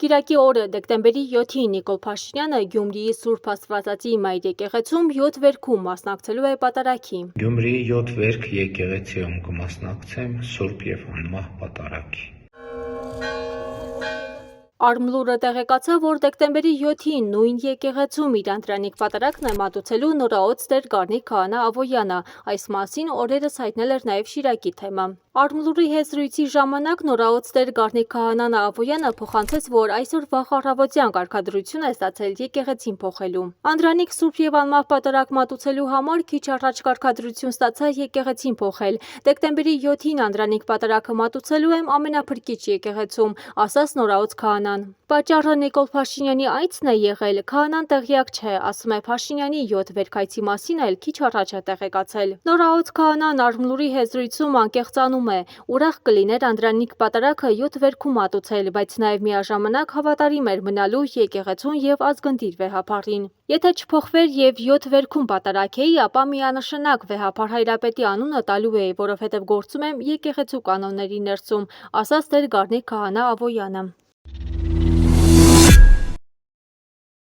Կիրակի օրը դեկտեմբերի 7-ին Նիկոլ Փաշինյանը Գյումրիի Սուրբ Աստվածածի Մայր եկեղեցում 7 վերքում մասնակցելու է պատարագի։ Գյումրիի 7 վերք եկեղեցիում կմասնակցեմ Սուրբ եւ անմահ պատարագի։ Արմլուրը տեղեկացավ, որ դեկտեմբերի 7-ին նույն եկեղեցում իր անդրանիկ պատարագն է մատուցելու նորաոց Տեր Գառնիկ Քահանա Ավոյանը, այս մասին օրերս հայտնել էր նաև Շիրակի թեմա։ Արմլուրի հետ զրույցի ժամանակ նորաոց Տեր Գառնիկ Քահանան Ավոյանը փոխանցեց, որ այսօր վաղ առավոտյան կարգադրություն է ստացել եկեղեցին փոխելու։ Անդրանիկ Սուրբ եւ անմահ պատարագ մատուցելու համար քիչ առաջ կարգադրություն ստացա եկեղեցին փոխել։ Դեկտեմբերի 7-ին անդրանիկ պատարագը մատուցելու եմ ամենափրկիչ եկեղեցում, ասաց նորաոց քահանան։ Պատճառը Նիկոլ Փաշինյանի այցն է եղել, քահանան տեղյակ չէ, ասում է Փաշինյանի 7 վերքայցի մասին էլ քիչ առաջ է տեղեկացել։ Նորաոց քահանան Արմլուրի հետ զրույցում անկեղծանում է, ուրախ կլիներ անդրանիկ պատարագը 7 վերքում մատուցել, բայց նաև միաժամանակ հավատարիմ էր մնալու եկեղեցուն եւ ազգընտիր վեհափառին։ Եթե չփոխվեր եւ 7 վերքում պատարագեի, ապա միանշանակ վեհափար Հայրապետի անունը տալու էի, որովհետեւ գործում եմ եկեղեցու կանոնների ներսում, ասաց Տեր Գառնիկ Քահանա Ավոյանը։